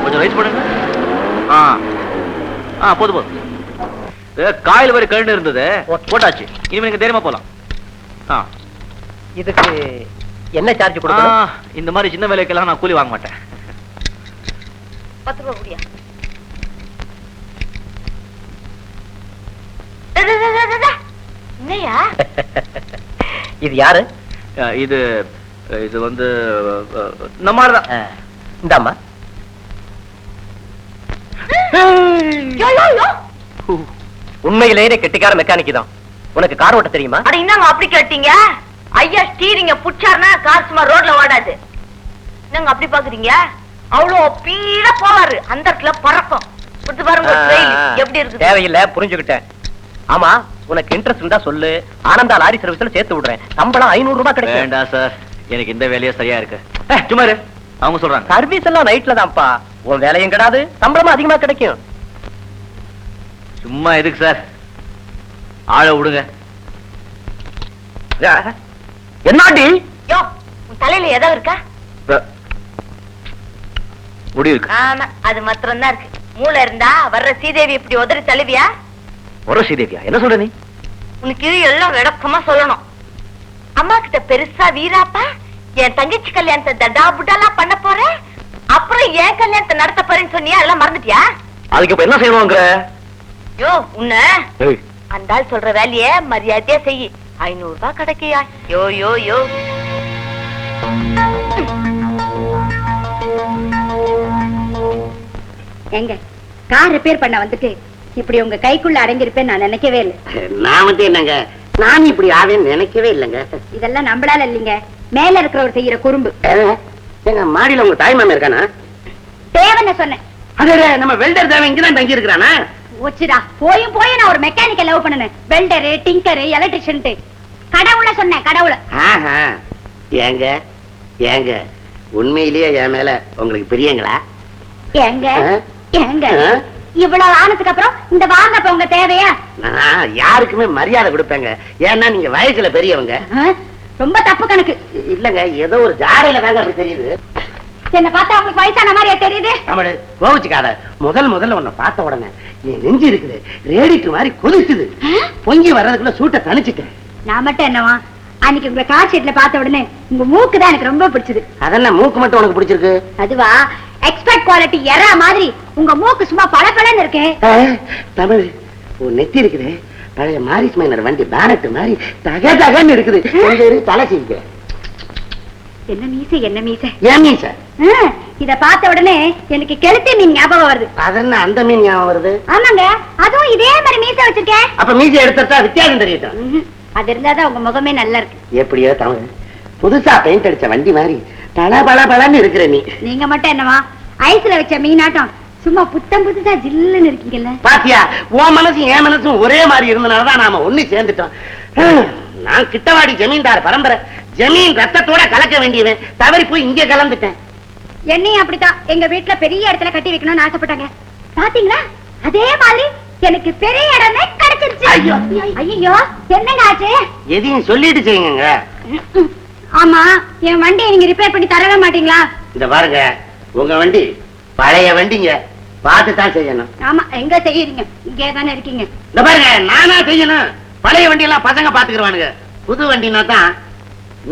கொஞ்சம் ரைஸ் பண்ணுங்க. போதும் போதும். காயில் வரை கழுந்து இருந்தது, போட்டாச்சு. இனிமே நீங்க தைரியமா போலாம். இதுக்கு என்ன சார்ஜ் கொடுக்கணும்? இந்த மாதிரி சின்ன வேலைக்கெல்லாம் நான் கூலி வாங்க மாட்டேன். 10 ரூபாய் குடியா. என்னையா இது யாரு? இது இது வந்து நம்ம ஆளுதான். இந்தாம்மா. உண்மையிலேயே கெட்டிக்கார மெக்கானிக் தான். உனக்கு கார் ஓட்ட தெரியுமா? அட என்னங்க அப்படி கேட்டீங்க? ஐயா ஸ்டீரிங்க புடிச்சாருன்னா கார் சும்மா ரோட்ல ஓடாது. என்னங்க அப்படி பாக்குறீங்க? அவ்வளோ பீடா போவாரு, அந்த இடத்துல பறக்கும். பாருங்க எப்படி இருக்கு. தேவையில்லை, புரிஞ்சுக்கிட்டேன். ஆமா, உனக்கு இன்ட்ரெஸ்ட் இருந்தா சொல்லு, ஆனந்தா லாரி சர்வீஸ்ல சேர்த்து விடுறேன். சம்பளம் 500 ரூபாய் கிடைக்கும். வேண்டாம் சார், எனக்கு இந்த வேலையே சரியா இருக்கு. சும்மா இரு, அவங்க சொல்றாங்க. சர்வீஸ் எல்லாம் நைட்ல தான்ப்பா. உன் வேலையும் கிடையாது, சம்பளமும் அதிகமா கிடைக்கும். சும்மா எதுக்கு சார், ஆள விடுங்க. என்னாடி யோ, உன் தலையில எதோ இருக்கா? முடி இருக்கு. ஆமா, அது மாத்திரம் தான் இருக்கு. மூளை இருந்தா வர்ற சீதேவி இப்படி உதறி தழுவியா? ஒரு ஸ்ரீதேவியா? என்ன சொல்ற நீ? உனக்கு எல்லாம் விளக்கமா சொல்லணும். அம்மா கிட்ட பெருசா வீராப்பா என் தங்கச்சி கல்யாணத்தை தடா புடாலாம் பண்ண போறேன், அப்புறம் என் கல்யாணத்தை நடத்த போறேன்னு சொன்னியா? அதெல்லாம் மறந்துட்டியா? அதுக்கு இப்ப என்ன செய்யணுங்கிற? யோ, உன்ன அந்த ஆள் சொல்ற வேலைய மரியாதையா செய்யி. 500 ரூபாய் கிடைக்கியா? யோ யோ யோ. எங்க கார் ரிப்பேர் பண்ண வந்துட்டு இப்படி உங்க கைக்குள்ள அடங்கிருப்பேன் நான் நினைக்கவே இல்லை. நான் வந்து என்னங்க, நான் இப்படி ஆவேன்னு நினைக்கவே இல்லைங்க. இதெல்லாம் நம்மளால இல்லைங்க, மேல இருக்கிறவர் செய்யற குறும்பு. எங்க மாடியில உங்க தாய் மாமா இருக்கானா? தேவன்னு சொன்னேன். அதே நம்ம வெல்டர் தேவன் இங்கதான் தங்கி இருக்கிறானா? ஓச்சுடா, போயும் போய் நான் ஒரு மெக்கானிக்க லவ் பண்ணனேன். Welder, tinker, electrician. கடவுள சொன்னேன், கடவுள. ஏங்க ஏங்க, உண்மையிலேயே என் மேல உங்களுக்கு பிரியங்களா? ஏங்க ஏங்க, இவ்வளவு ஆனதுக்கு அப்புறம் இந்த வாங்க உங்க தேவையா? நான் யாருக்குமே மரியாதை கொடுப்பேங்க, ஏன்னா நீங்க வயசுல பெரியவங்க. ரொம்ப தப்பு கணக்கு. இல்லங்க, ஏதோ ஒரு ஜாடையில தாங்க அப்படி தெரியுது. என்ன பார்த்தா உங்களுக்கு வயசான மாதிரியா தெரியுது? நம்மளு கோவிச்சுக்காத. முதல்ல உன்னை பார்த்த உடனே என் நெஞ்சு இருக்குது, ரேடிட்டு மாதிரி கொதிச்சுது. பொங்கி வர்றதுக்குள்ள சூட்டை தணிச்சுட்டேன். நான் மட்டும் என்னவா, அன்னைக்கு உங்க கார் ஷீட்ல பார்த்த உடனே உங்க மூக்கு தான் எனக்கு ரொம்ப பிடிச்சது. அதென்ன மூக்கு மட்டும் உனக்கு பிடிச்சிருக்கு? அதுவா, எக்ஸ்பர்ட் குவாலிட்டி எறா மாதிரி உங்க மூக்கு சும்மா பளபளன்னு இருக்கு. தமிழ், உன் நெத்தி இருக்குது பழைய மாரிஸ் மைனர் வண்டி பேனட் மாதிரி தக தகன்னு இருக்குது. தலை செய்ய என்ன மீசை, என்ன மீசை, ஏன் மீச? இத பார்த்த உடனே எனக்கு கெளுத்தி மீன் ஞாபகம் வருது. அதென்ன அந்த மீன் ஞாபகம் வருது? ஆமாங்க, அதுவும் இதே மாதிரி மீசை வச்சிருக்கேன். அப்ப மீசை எடுத்தா வித்தியாசம் தெரியட்டும். அது இருந்தாதான் உங்க முகமே நல்லா இருக்கு. எப்படியோ தமிழ், புதுசா பெயிண்ட் அடிச்ச வண்டி மாதிரி பல பல பலன்னு இருக்கிற நீ. நீங்க மட்டும் என்னவா, ஐஸ்ல வச்ச மீனாட்டம் சும்மா புத்தம் புதுசா ஜில்லுன்னு இருக்கீங்கல்ல. பாத்தியா, உன் மனசும் என் மனசும் ஒரே மாதிரி இருந்தனாலதான் நாம ஒண்ணு சேர்ந்துட்டோம். நான் கிட்டவாடி ஜமீன்தார் பரம்பரை, ஜமீன் ரத்தத்தோட கலக்க வேண்டியவன், தவறி போய் இங்க கலந்துட்டேன். என்னையும் அப்படித்தான் எங்க வீட்டுல பெரிய இடத்துல கட்டி வைக்கணும்னு ஆசைப்பட்டாங்க. பாத்தீங்களா, அதே மாதிரி எனக்கு பெரிய இடமே கிடைச்சிருச்சு. ஐயோ, என்னங்க ஆச்சு? எதையும் சொல்லிட்டு செய்யுங்க. ஆமா, என் வண்டியை நீங்க ரிப்பேர் பண்ணி தரவே மாட்டீங்களா? இந்த பாருங்க, உங்க வண்டி பழைய வண்டிங்க, பார்த்து தான் செய்யணும். ஆமா, எங்க செய்யறீங்க? இங்கே தானே இருக்கீங்க. இந்த பாருங்க, நானா செய்யணும். பழைய வண்டி எல்லாம் பசங்க பாத்துக்கிடுவானுங்க, புது வண்டினா தான்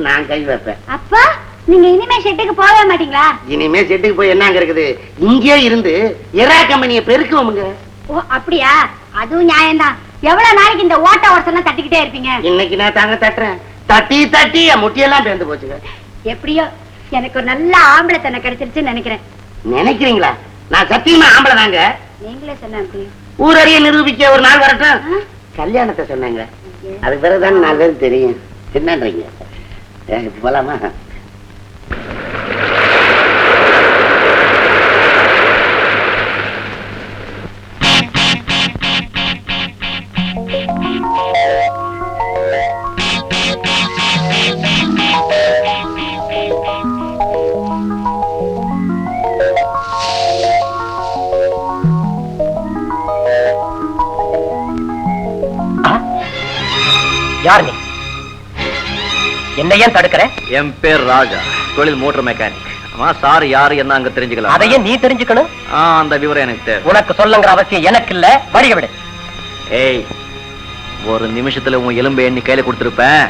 நான் கை வைப்பேன். அப்பா, நீங்க இனிமே ஷெட்டுக்கு போகவே மாட்டீங்களா? இனிமே செட்டுக்கு போய் என்னங்க இருக்குது, இங்கே இருந்து எரா கம்பெனியை பெருக்குவோமுங்க. ஓ அப்படியா, அதுவும் நியாயம்தான். எவ்வளவு நாளைக்கு இந்த ஓட்ட ஓரசெல்லாம் தட்டிக்கிட்டே இருப்பீங்க? இன்னைக்கு நான் தாங்க தட்டுறேன், தட்டி தட்டி என் முட்டியெல்லாம் பேர்ந்து போச்சுங்க. எப்படியோ எனக்கு ஒரு நல்ல ஆம்பளை தன்னை கிடைச்சிருச்சுன்னு நினைக்கிறேன். நினைக்கிறீங்களா? நான் சத்தியமா ஆம்பளை தாங்க. நீங்களே சொன்ன ஊரறிய நிரூபிக்க ஒரு நாள் வரட்டும். கல்யாணத்தை சொன்னாங்க, அதுக்கு பிறகுதான் 4 பேருக்கு தெரியும். என்னன்றீங்க? போலாமா? யார் நீ? என்ன ஏன் தடுக்கிற? என் பேர் ராஜா, தொழில் மோட்டார் மெக்கானிக். ஆமா, சார் யாரு என்ன அங்க தெரிஞ்சுக்கலாம். அதையே நீ தெரிஞ்சுக்கணும். அந்த விவரம் எனக்கு தேவை. உனக்கு சொல்லுங்கிற அவசியம் எனக்கு இல்ல. வழிய விடு. ஏய், ஒரு நிமிஷத்துல உன் எலும்பை எண்ணி கையில கொடுத்திருப்பேன்.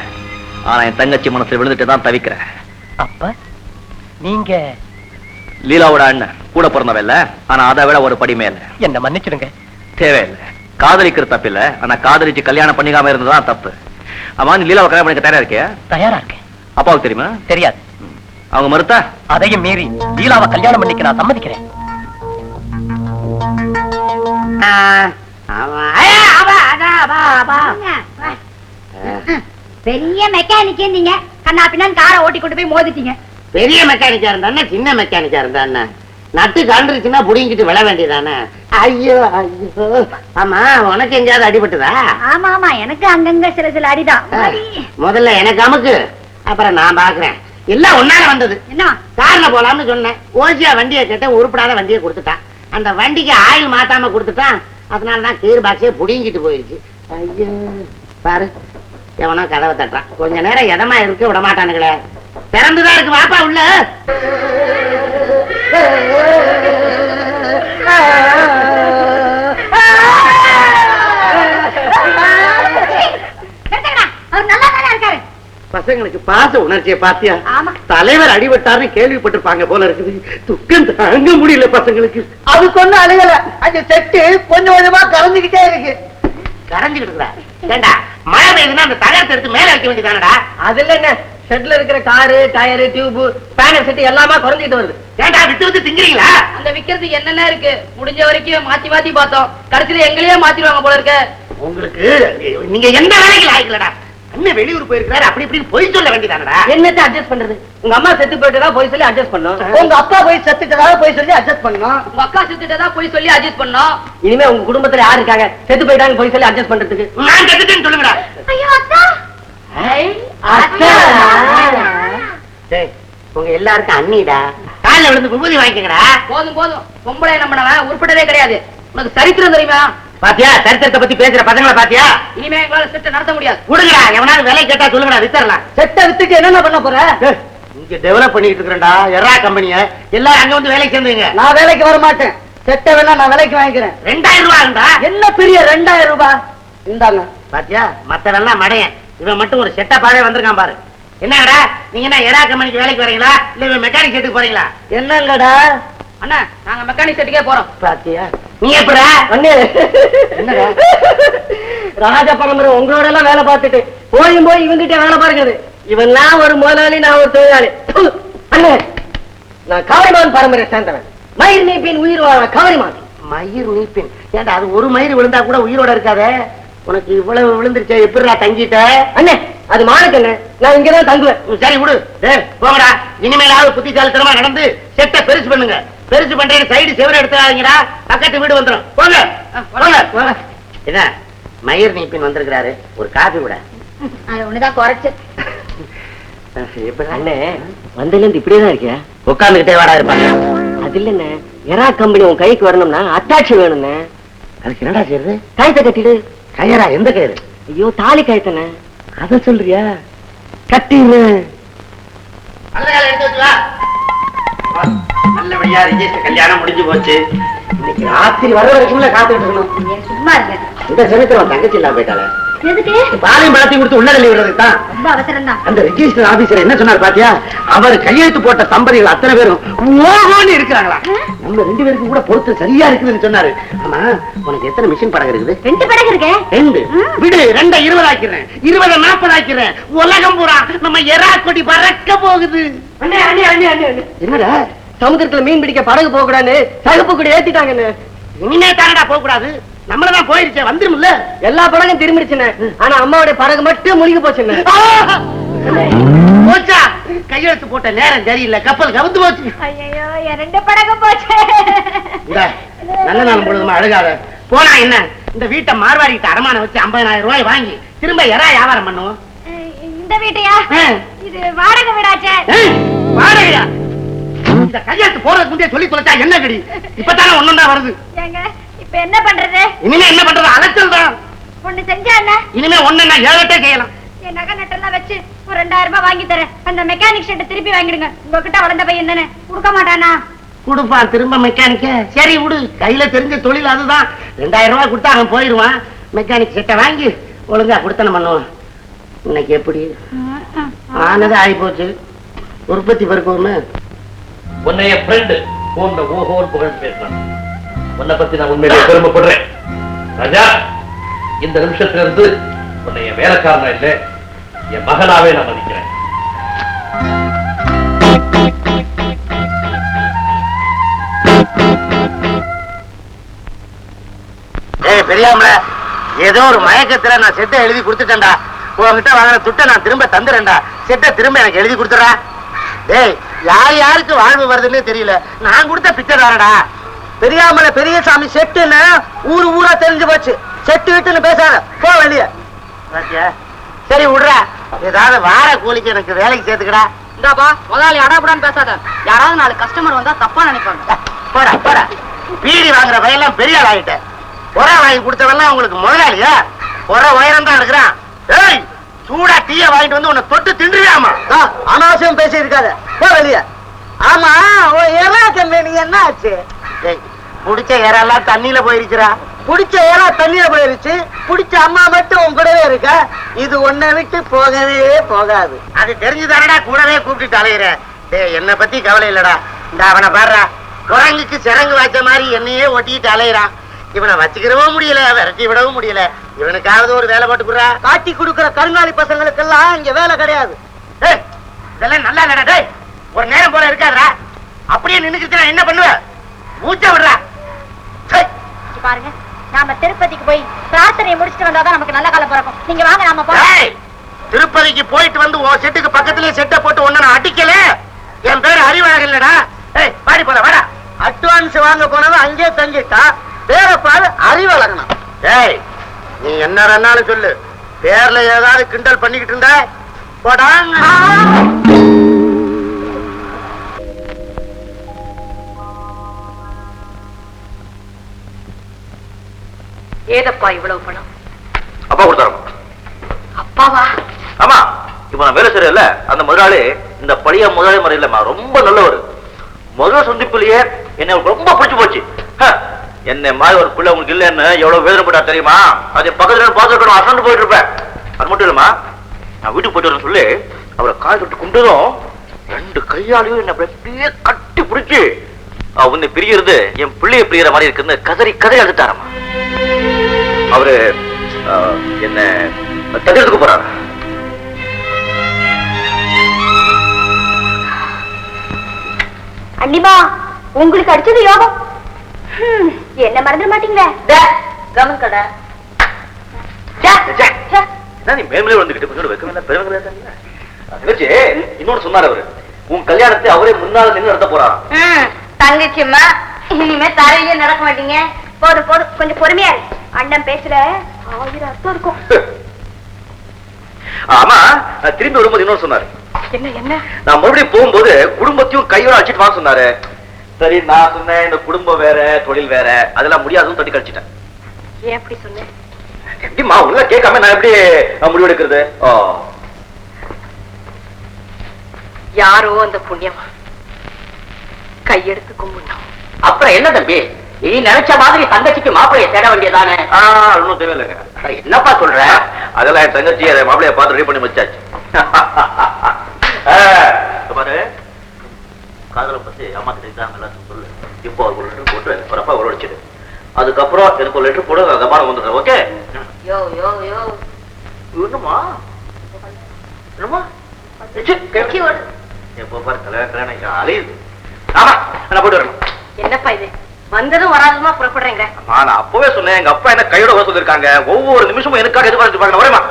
ஆனா என் தங்கச்சி மனசுல விழுந்துட்டு தான் தவிக்கிறேன். அப்ப நீங்க லீலாவோட அண்ணன், கூட பிறந்தவ இல்ல, ஆனா அதை விட ஒரு படி மேல. என்ன மன்னிச்சிடுங்க. தேவையில்லை, காதலிக்கிற தப்பு இல்ல, ஆனா காதலிச்சு கல்யாணம் பண்ணிக்காம இருந்ததுதான் தப்பு. ஆமா, நீ லீலாவை கல்யாணம் பண்ணிக்க தயாரா இருக்கியா? தயாரா இருக்கேன். அப்பாவுக்கு தெரியுமா? தெரியாது. அவங்க மறுத்தா? அதையும் மீறி லீலாவை கல்யாணம் பண்ணிக்க நான் சம்மதிக்கிறேன். பெரிய மெக்கானிக் நீங்க, கண்ணா பின்னான்னு காரை ஓட்டி கொண்டு போய் மோதிட்டீங்க. பெரிய மெக்கானிக்கா இருந்தா சின்ன மெக்கானிக்கா இருந்தா நட்டு கண்டுருச்சுன்னா புடிங்கிட்டு விழ வேண்டியதானே. ஐயோ ஐயோ. ஆமா, உனக்கு எங்கேயாவது அடிபட்டுதா? ஆமா ஆமா, எனக்கு அங்கங்க சில அடிதான். முதல்ல எனக்கு அமுக்கு, அப்புறம் நான் பாக்குறேன். எல்லாம் ஒன்னால வந்தது. என்ன? கார்ல போலாம்னு சொன்னேன், ஓசியா வண்டியை கேட்ட உருப்படாத வண்டியை கொடுத்துட்டான். அந்த வண்டிக்கு ஆயில் மாத்தாம கொடுத்துட்டான். அதனாலதான் கீர் பாக்ஸே புடிங்கிட்டு போயிடுச்சு. ஐயோ, பாரு, எவனோ கதவை தட்டுறான். கொஞ்ச நேரம் எதமா இருக்க விட மாட்டானுங்களே. திறந்துதான் இருக்கு, வாப்பா உள்ள. பசங்களுக்கு பாச உணர்ச்சியை பாத்தியா? தலைவர் அடிபட்டாருன்னு கேள்விப்பட்டிருப்பாங்க போல இருக்குது. துக்கம் தாங்க முடியல பசங்களுக்கு. அதுக்கு ஒண்ணும் அழுகல, அந்த செட்டு கொஞ்சம் கொஞ்சமா கலந்துகிட்டே இருக்கு. கரைஞ்சுக்கிட்டு ஏண்டா, மழை பெய்யுதுன்னா அந்த தகரத்தை எடுத்து மேல வைக்க வேண்டியதானடா. அதுல என்ன, ஷெட்ல இருக்கிற car, tyre, tube, banner set எல்லாமே குறைஞ்சிட்டு வருது. ஏண்டா விட்டு விட்டு திங்கிறீங்களா? அந்த விக்கிறதுக்கு என்னென்ன இருக்கு? முடிஞ்ச வரைக்கும் மாத்தி மாத்தி பார்த்தோம். கடைசியில எங்களையே மாத்திடுவாங்க போல இருக்க. உங்களுக்கு நீங்க எந்த வேலைக்கு லாய்க்கலடா. அண்ணன் வெளியூர் போயிருக்காரு, அப்படி இப்படி போய் சொல்ல வேண்டியதானடா. என்னத்தை அட்ஜஸ்ட் பண்றது? உங்க அம்மா செத்து போயிட்டதா போய் சொல்லி அட்ஜஸ்ட் பண்ணோம். உங்க அப்பா போய் செத்துட்டதா போய் சொல்லி அட்ஜஸ்ட் பண்ணோம். உங்க அக்கா செத்துட்டதா போய் சொல்லி அட்ஜஸ்ட் பண்ணோம். இனிமே உங்க குடும்பத்துல யாரு இருக்காங்க செத்து போயிட்டாங்க போய் சொல்லி அட்ஜஸ்ட் பண்றதுக்கு? நான் செத்துட்டேன்னு சொல்லுங்கடா. ஐயோ அத்தா, டேய், உங்க எல்லாருக்கும் அண்ணிடா. காலைல விழுந்து விபூதி வாங்கிக்கங்கடா. போதும் போதும், பொம்பளை நம்பினவன் உருப்படவே கிடையாது. உனக்கு சரித்திரம் தெரியுமா? பாத்தியா, சரித்திரத்தை பத்தி பேசுற பசங்களை பாத்தியா? இனிமே எங்களால செட்டை நடத்த முடியாது. விடுங்கடா, எவனாவது வேலை கேட்டா சொல்லுங்கடா, வித்தரலாம். செட்டை வித்துட்டு என்னென்ன பண்ண போற? இங்க டெவலப் பண்ணிட்டு இருக்கேன்டா எரா கம்பெனிய. எல்லாரும் அங்க வந்து வேலைக்கு சேர்ந்துங்க. நான் வேலைக்கு வர மாட்டேன். செட்டை வேணா நான் வேலைக்கு வாங்கிக்கிறேன். 2000 ரூபாய்டா. என்ன பெரிய 2000 ரூபாய்? இந்தாங்க. பாத்தியா, மத்தவெல்லாம் மடையன், இவன் மட்டும் ஒரு செட்டப்பாவே வந்திருக்கான் பாரு. என்னடா, நீங்க என்ன எரா கம்பெனிக்கு வேலைக்கு வரீங்களா இல்ல இவன் மெக்கானிக் செட்டுக்கு போறீங்களா? என்னங்கடா அண்ணா, நாங்க மெக்கானிக் செட்டுக்கே போறோம். பாத்தியா, நீ எப்படா? அண்ணே, என்னடா ராஜா பரம்பரை உங்களோட எல்லாம் வேலை பார்த்துட்டு போய் இவங்கிட்ட வேலை பார்க்கிறது. இவன் நான் ஒரு முதலாளி, நான் ஒரு தொழிலாளி. அண்ணே, நான் கவரிமான் பரம்பரை சேர்ந்தவன். மயிர் நீப்பின் உயிர் வாழ கவரிமான். மயிர் நீப்பின்? ஏண்டா, அது ஒரு மயிர் விழுந்தா கூட உயிரோட இருக்காதே. உனக்கு இவ்வளவு விழுந்துருச்சே, எப்படிடா தங்கிட்ட? அண்ணே, அது மானுக்கு அண்ணே, நான் இங்கதான் தங்குவேன். சரி விடு. போங்கடா, இனிமேலாவது புத்திசாலித்தனமா நடந்து செட்டை பெருசு பண்ணுங்க. பெருசு பண்றேன் சைடு செவர எடுத்துறாங்கடா, பக்கத்து வீடு வந்துரும். போங்க போங்க. என்ன மயிர் நீப்பின் வந்திருக்கிறாரு, ஒரு காபி விட. அது ஒண்ணுதான் குறைச்சு. அண்ணே வந்ததுல இருந்து இப்படியேதான் இருக்கியா? உட்காந்துக்கிட்டே வாடா இருப்பாங்க. அது இல்லண்ணே, எரா கம்பெனி உன் கைக்கு வரணும்னா அத்தாட்சி வேணும்ண்ணே. அதுக்கு என்னடா செய்யறது? கயத்தை கட்டிடு. கயரா? எந்த கயிறு? ஐயோ தாலி கயத்தண்ணே. அத சொல்றியா? கட்டிடு. நல்லபடியா ரிஜிஸ்டர் கல்யாணம் முடிஞ்சு போச்சு. இன்னைக்கு ராத்திரி வர வரைக்கும்ல காத்துக்கிட்டு இருக்கணும். சும்மா இருங்க. இந்த சமயத்துல தங்கச்சி இல்லாம போயிட்டாளே. எதுக்கு? பாலையும் பழத்தையும் கொடுத்து உள்ள தள்ளி விடுறதுக்கு தான். ரொம்ப அவசரம் தான். அந்த ரெஜிஸ்டர் ஆபீசர் என்ன சொன்னார் பாத்தியா? அவர் கையெழுத்து போட்ட தம்பதிகள் அத்தனை பேரும் ஓஹோன்னு இருக்கிறாங்களா? நம்ம 2 பேருக்கும் கூட பொறுத்து சரியா இருக்குதுன்னு சொன்னாரு. ஆமா, உனக்கு எத்தனை மிஷின் படகு இருக்குது? 2 படகு இருக்கு. 2 விடு, 2 20 ஆக்கிறேன், 20 40 ஆக்கிறேன். உலகம் பூரா நம்ம எறா கொடி பறக்க போகுது. அண்ணே அண்ணே அண்ணே அண்ணே என்னடா சமுத்திரத்துல மீன் பிடிக்க படகு போக கூடாதுன்னு சகப்பு கூட ஏத்திட்டாங்கன்னு. இனிமே தானடா போக கூடாது, நம்மளதான் போயிருச்சே, வந்துரும்ல. எல்லா படகும் திரும்பிடுச்சுண்ணே, ஆனா அம்மாவுடைய படகு மட்டும் முழுகி போச்சுண்ணே. போச்சா? கையெழுத்து போட்ட நேரம் சரியில்லை, கப்பல் கவுந்து போச்சு. ஐயோ, என் 2 படகு போச்சு. நல்ல நாள் பொழுதுமா அழுகாத. போனா என்ன, இந்த வீட்டை மார்வாடிக்கிட்ட அடமான வச்சு 50,000 ரூபாய் வாங்கி திரும்ப எறா வியாபாரம் பண்ணுவோம். இந்த வீட்டையா? இது வாடகை வீடாச்சே. வாடகையா? இந்த கையெழுத்து போறதுக்கு முன்னே சொல்லி தொலைச்சா என்ன கடி? இப்பதானே ஒண்ணுண்டா வருது. ஏங்க இப்ப என்ன பண்றது? இனிமே என்ன பண்றது? அலைச்சல் தான். ஒண்ணு செஞ்சா என்ன? இனிமே ஒண்ணுன்னா 7 செய்யலாம். என் நகை நட்டெல்லாம் வச்சு ஒரு 2000 ரூபாய் வாங்கி தரேன். அந்த மெக்கானிக் ஷெட்டை திருப்பி வாங்கிடுங்க. உங்ககிட்ட வளர்ந்த பையன் தானே, கொடுக்க மாட்டானா? கொடுப்பான் திரும்ப மெக்கானிக்க. சரி விடு, கையில தெரிஞ்ச தொழில் அதுதான். 2000 ரூபாய் கொடுத்தா அவன் போயிடுவான். மெக்கானிக் செட்டை வாங்கி ஒழுங்கா கொடுத்தன பண்ணுவான். இன்னைக்கு எப்படி ஆனது ஆகி போச்சு. உற்பத்தி பெருக்குவோமே. உன்னைய ஃப்ரெண்டு போன்ற ஓஹோன்னு புகழ்ந்து பேசினான். உன்னை பத்தி நான் உண்மையிலே பெருமைப்படுறேன் ராஜா. இந்த நிமிஷத்துல இருந்து உன்னை என் வேலைக்காரனா இல்ல, என் மகனாவே நான் மதிக்கிறேன். பெரியாமல ஏதோ ஒரு மயக்கத்துல நான் செட்டை எழுதி கொடுத்துட்டேன்டா. உங்ககிட்ட வாங்கின துட்டை நான் திரும்ப தந்துறேன்டா. செட்டை திரும்ப எனக்கு எழுதி கொடுத்துறா. டேய், யார் யாருக்கு வாழ்வு வருதுன்னு தெரியல, நான் கொடுத்த பிச்சை தானடா. பெரியாமலை பெரியசாமி செட்டுன்னு ஊரு ஊரா தெரிஞ்சு போச்சு. செட்டு விட்டுன்னு பேசாத, போ வெளிய. சரி விடுறா, ஏதாவது வார கூலிக்கு எனக்கு வேலைக்கு சேர்த்துக்கடா. இந்தாப்பா முதலாளி அடாபடான்னு பேசாத. யாராவது 4 கஸ்டமர் வந்தா தப்பா நினைப்பாங்க. போடா போடா, பீடி வாங்குற வயெல்லாம் பெரிய ஆள் ஆகிட்ட. உர வாங்கி கொடுத்தவெல்லாம் உங்களுக்கு முதலாளியா? உர உயரம் தான் இருக்கிறான். ஏய், சூடா டீய வாங்கிட்டு வந்து உன்னை தொட்டு தின்றுவியாமா? அனாவசியம் பேசி இருக்காத, போ வெளிய. ஆமா, எறா கம்பெனி என்ன ஆச்சு? புடிச்ச இறெல்லாம் தண்ணியில போயிருச்சுரா. புடிச்ச ஏரா தண்ணியில போயிருச்சு. புடிச்ச அம்மா மட்டும் உன் கூடவே இருக்க. இது உன்னை விட்டு போகவே போகாது. அது தெரிஞ்சுதானடா கூடவே கூப்பிட்டு அலையிற. என்னை பத்தி கவலை இல்லடா. இந்த அவனை பாடுறா, குரங்குக்கு சிறங்கு வாய்ச்ச மாதிரி என்னையே ஒட்டிட்டு அலையிறான். இவனை வச்சுக்கிறவும் முடியல, விரட்டி விடவும் முடியல. இவனுக்காவது ஒரு வேலை போட்டுக்குறா. காட்டி கொடுக்கிற கருங்காலி பசங்களுக்கு எல்லாம் இங்க வேலை கிடையாது. இதெல்லாம் நல்லா இல்லடா. டேய், ஒரு நேரம் போல இருக்காதா? அப்படியே நின்னுக்கிட்டு என்ன பண்ணுவ? மூச்ச விடுறா. பாருங்க, நாம திருப்பதிக்கு போய் பிரார்த்தனையை முடிச்சுட்டு வந்தாதான் நமக்கு நல்ல காலம் பிறக்கும். நீங்க வாங்க, நாம போறோம். திருப்பதிக்கு போயிட்டு வந்து உன் செட்டுக்கு பக்கத்திலேயே செட்டை போட்டு ஒண்ணு நான் அடிக்கல. என் பேரு அறிவழகன் இல்லடா. பாடி போல வாடா. அட்வான்ஸ் வாங்க போனவன் அங்கே தங்கிட்டா. பேர பாரு அறிவழகனா. ஏய், நீ என்ன வேணாலும் சொல்லு, பேர்ல ஏதாவது கிண்டல் பண்ணிக்கிட்டு இருந்த போடாங்க. ஏதப்பா இவ்வளவு பணம்? அப்பா கொடுத்தாரு. அப்பாவா? ஆமா, இப்ப நான் வேலை செய்யல. அந்த முதலாளி இந்த பழைய முதலாளி முறை இல்லம்மா, ரொம்ப நல்லவர். முதல் சந்திப்பிலேயே என்ன ரொம்ப பிடிச்சு போச்சு. என்ன மாதிரி ஒரு பிள்ளை உங்களுக்கு இல்லைன்னு எவ்வளவு வேதனைப்பட்டா தெரியுமா? அது பக்கத்துல பார்த்துக்கணும், அசந்து போயிட்டு இருப்பேன். அது மட்டும் இல்லம்மா, நான் வீட்டுக்கு போயிட்டு வரேன்னு சொல்லி அவரை காய் தொட்டு கும்பிட்டதும் 2 கையாலையும் என்ன அப்படியே கட்டி பிடிச்சு உன்னை பிரிகிறது என் பிள்ளைய பிரிகிற மாதிரி இருக்குன்னு கதறி கதறி அழுத்தாரம்மா. அவரு என்ன தடுத்துக்கு போறாரு. அண்ணிமா, உங்களுக்கு அடிச்சது யோகம். என்ன மறந்துட மாட்டீங்களே? கவன் கடை நீ மேலே வந்துகிட்டு கொஞ்சம் வைக்கவே பெருமைகளே இன்னொன்னு சொன்னார் அவரு. உன் கல்யாணத்தை அவரே முன்னால நின்று நடத்த போறாராம். தங்கச்சிம்மா இனிமே தரையிலே நடக்க மாட்டீங்க. போதும் போதும், கொஞ்சம் பொறுமையா இரு. அண்ணன் பேசுற 1000 அர்த்தம் இருக்கும். ஆமா, திரும்பி வரும்போது இன்னொரு சொன்னாரு. என்ன என்ன? நான் மறுபடியும் போகும்போது குடும்பத்தையும் கையோட அழைச்சிட்டு வாங்க சொன்னாரு. சரி, நான் சொன்னேன் இந்த குடும்பம் வேற தொழில் வேற, அதெல்லாம் முடியாதுன்னு தட்டி கழிச்சிட்டேன். ஏன் அப்படி சொன்னேன்? எப்படிமா உள்ள கேட்காம நான் எப்படி முடிவெடுக்கிறது? யாரோ அந்த புண்ணியமா கையெடுத்து கும்பிடணும். அப்புறம் என்ன தம்பி, நீ நினைச்ச மாதிரி தங்கச்சிக்கு மாப்பிளைய தேட வேண்டியதானே? ஒன்னும் தேவையில்லைங்க. என்னப்பா சொல்ற? அதெல்லாம் என் தங்கச்சி மாப்பிளைய பார்த்து ரெடி பண்ணி வச்சாச்சு. பாரு, காதலை பத்தி அம்மா கிட்ட எல்லாத்தையும் சொல்லு. இப்போ ஒரு லெட்டர் போட்டு ஒரு அப்பா உரடிச்சிடு. அதுக்கப்புறம் எனக்கு ஒரு லெட்டர் போடு, அந்த மாதிரி வந்துடுறேன். ஓகே? யோ யோ யோ, என்னமா என்னமா எப்போ பாரு கல்யாணம் அலையுது. ஆமா, நான் போட்டு வரேன். என்னப்பா இது வந்ததும் வராதுமா புறப்படுறீங்க? நான் அப்பவே சொன்னேன், எங்க அப்பா என்ன கையோட வர சொல்லிருக்காங்க. ஒவ்வொரு நிமிஷமும் எனக்காக எதிர்பார்த்து பாருங்க. வரேமா?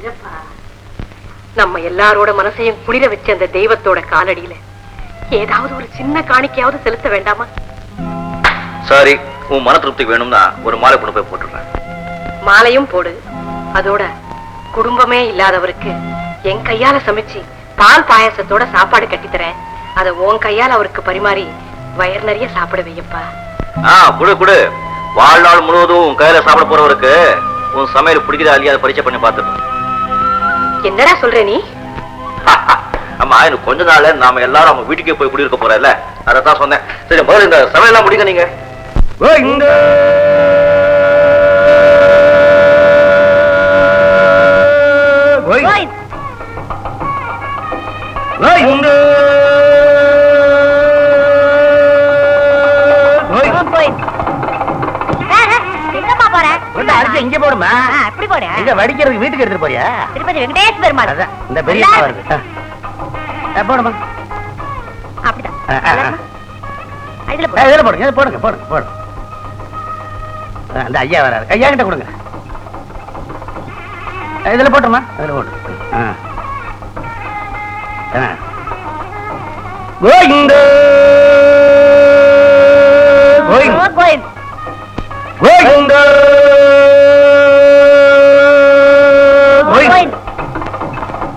இதப்பா, நம்ம எல்லாரோட மனசையும் குளிர வச்ச அந்த தெய்வத்தோட காலடியில ஏதாவது ஒரு சின்ன காணிக்கையாவது செலுத்த வேண்டாமா? சரி, உன் மன திருப்திக்கு வேணும்னா ஒரு மாலை கொண்டு போய் போட்டுடுறேன். மாலையும் போடு. அதோட குடும்பமே இல்லாதவருக்கு என் கையால சமைச்சு பால் பாயாசத்தோட சாப்பாடு கட்டித்தரேன். அத உன் கையால அவருக்கு பரிமாறி வயிறு நிறைய சாப்பிட வையப்பா. குடு குடு. வாழ்நாள் முழுவதும் உன் கையில சாப்பிட போறவருக்கு உன் சமையல் பிடிக்குதா இல்லையா பரிச்சை பண்ணி பார்த்துட்டு. என்னடா சொல்ற நீ? ஆமா, எனக்கு கொஞ்ச நாள் நாம எல்லாரும் அவங்க வீட்டுக்கே போய் குடியிருக்க போறேன்ல, அதான் சொன்னேன். சரி, முதல்ல இந்த சமையல்லாம் முடிங்க நீங்க. எங்கப்பா போற? அரிசி இங்க போடுமா? எப்படி போற? இங்க வடிக்கிறதுக்கு வீட்டுக்கு எடுத்துட்டு போறியா? திருப்பதி வெங்கடேஷ் பெருமாள். அதான் இந்த பெரிய வருது. போடுமா? அப்படிதான். இதுல இதுல போடுங்க, போடுங்க போடுங்க போடுங்க. அந்த ஐயா வராரு, ஐயா கிட்ட கொடுங்க. இதுல போட்டுமா? இதுல போட்டு. கோவிந்த கோவிந்த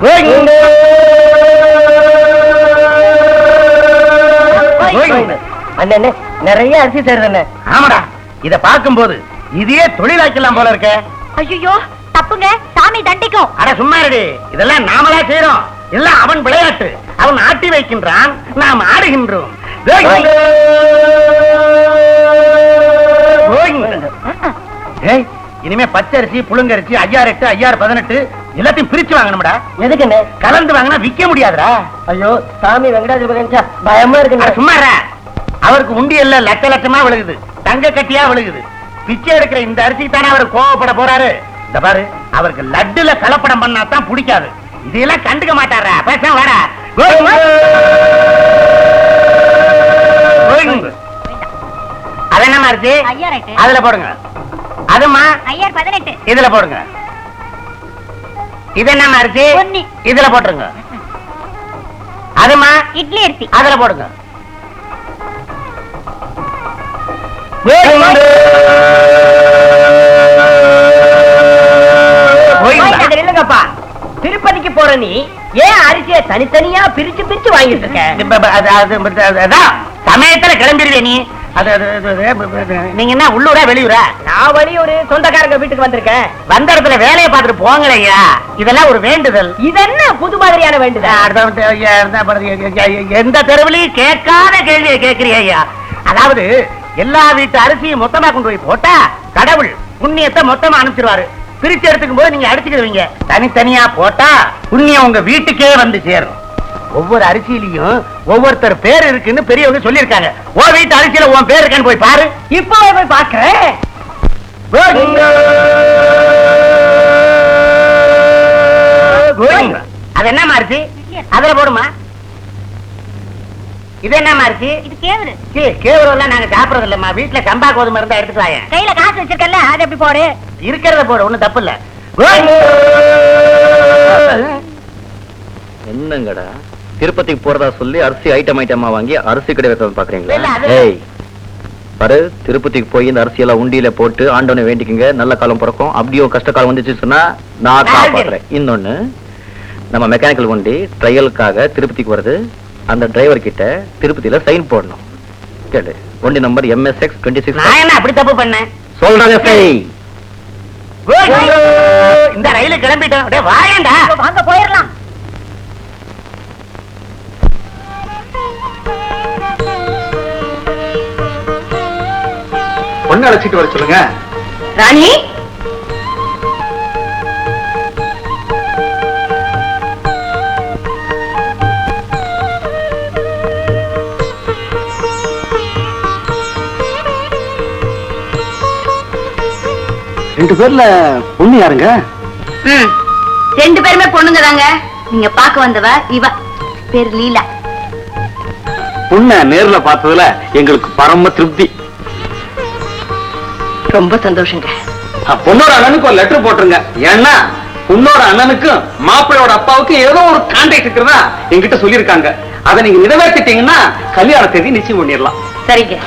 கோவிந்த கோவிந்த அண்ணே, நிறைய அரிசி சேர்றேன். ஆமாடா, இத பார்க்கும்போது இதையே தொழிலாக்கலாம் போல இருக்க. ஐயோ தப்புங்க, சாமி தண்டிக்கும். அட சும்மா இருடி, இதெல்லாம் நாமளா செய்யறோம். எல்லாம் அவன் விளையாட்டு. அவன் ஆட்டி வைக்கின்றான், நாம் ஆடுகின்றோம். ஏய், இனிமே பச்சரிசி புழுங்கரிசி 5008 5018 எல்லாத்தையும் பிரிச்சு வாங்கணும்டா. எதுக்குன்னு? கலந்து வாங்கினா விக்க முடியாதுடா. ஐயோ சாமி வெங்கடாஜலபதி பயமா இருக்கு. சும்மா அவருக்கு உண்டியல்ல லட்ச லட்சமா விழுகுது, தங்க கட்டியா விழுகுது. பிச்சை எடுக்கிற இந்த அரிசிக்கு தானே அவர் கோவப்பட போறாரு. இந்த பாரு, அவருக்கு லட்டுல கலப்படம் பண்ணா தான் பிடிக்காது. இதெல்லாம் கண்டுக்க மாட்டாரா? பேச வாடா. அது என்னமா இருக்கு? அதுல போடுங்க. அதுமா 18. இதுல போடுங்க. இது என்னமா இருக்கு? இதுல போட்டுருங்க. அதுமா இட்லி அரிசி. அதுல போடுங்க. இல்லங்கப்பா, திருப்பதிக்கு போற நீ ஏன் அரிசியை தனித்தனியா பிரிச்சு பிரிச்சு வாங்கிட்டு இருக்க? சமயத்துல கிளம்பிடுவே நீ. நீங்க என்ன உள்ளூரா வெளியூரா? நான் வெளியூரு, சொந்தக்காரங்க வீட்டுக்கு வந்திருக்கேன். வந்த இடத்துல வேலையை பார்த்துட்டு போங்களையா. இதெல்லாம் ஒரு வேண்டுதல். இது என்ன புது மாதிரியான வேண்டுதல்? எந்த தெருவிலையும் கேட்காத கேள்வியை கேட்கிறியா? அதாவது எல்லா வீட்டு அரிசியும் மொத்தமா கொண்டு போய் போட்டா கடவுள் புண்ணியத்தை மொத்தமா அனுப்பிச்சிருவாரு. பிரிச்சு எடுத்துக்கும் போது நீங்க அடிச்சுக்கிடுவீங்க. தனித்தனியா போட்டா புண்ணியம் உங்க வீட்டுக்கே வந்து சேரும். ஒவ்வொரு அரிசியிலையும் ஒவ்வொருத்தர் பேர் இருக்குன்னு பெரியவங்க சொல்லியிருக்காங்க. உன் வீட்டு அரிசியில உன் பேர் இருக்கான்னு போய் பாரு. இப்போ போய் பாக்குறேன். அது என்னமா அரிசி? அதுல போடுமா. இது என்னமா அரிசி? இது கேவரு. கேவரு எல்லாம் நாங்க சாப்பிடறது இல்லம்மா. வீட்டுல சம்பா கோதுமை இருந்தா எடுத்துட்டு வாங்க. கையில காசு வச்சிருக்கல, அது எப்படி போடு? இருக்கிறத போடு, ஒண்ணும் தப்பு இல்ல. என்னங்கடா திருப்பதிக்கு போறதா சொல்லி அரிசி ஐட்டமா வாங்கி அரிசி கடை வைக்க இல்ல, பாக்குறீங்களா? அது- ஏய் பாரு, திருப்பதிக்கு போய் இந்த அரிசி எல்லாம் உண்டியில போட்டு ஆண்டவனை வேண்டிக்குங்க, நல்ல காலம் பிறக்கும். அப்படியோ கஷ்ட காலம் வந்துச்சு சொன்னா நான் காப்பாத்துறேன். இன்னொன்னு, நம்ம மெக்கானிக்கல் வண்டி ட்ரையலுக்காக திருப்பதிக்கு வருது. அந்த டிரைவர் கிட்ட திருப்பதியில சைன் போடணும். கேளு, வண்டி நம்பர் MSX 26. நான் என்ன அப்படி தப்பு பண்ணேன்? சொல்றாங்க செய். இந்த ரயிலு கிளம்பிட்டோம். அப்படியே வாயேண்டா. வாங்க போயிடலாம். பொண்ணு அழைச்சிட்டு வர சொல்லுங்க. ராணி, ரெண்டு பேர்ல பொண்ணு யாருங்க? ரெண்டு பேருமே பொண்ணுங்க தாங்க. நீங்க பார்க்க வந்தவ இவ பேர் லீலா. பொண்ண நேர்ல பார்த்ததுல எங்களுக்கு பரம திருப்தி. ரொம்ப சந்தோஷங்க. பொண்ணோட அண்ணனுக்கு ஒரு லெட்டர் போட்டுருங்க. ஏன்னா பொண்ணோட அண்ணனுக்கும் மாப்பிள்ளையோட அப்பாவுக்கும் ஏதோ ஒரு கான்டாக்ட் இருக்கிறதா என்கிட்ட சொல்லியிருக்காங்க. அதை நீங்க நிறைவேற்றிட்டீங்கன்னா கல்யாண தேதி நிச்சயம் பண்ணிடலாம். சரிங்க.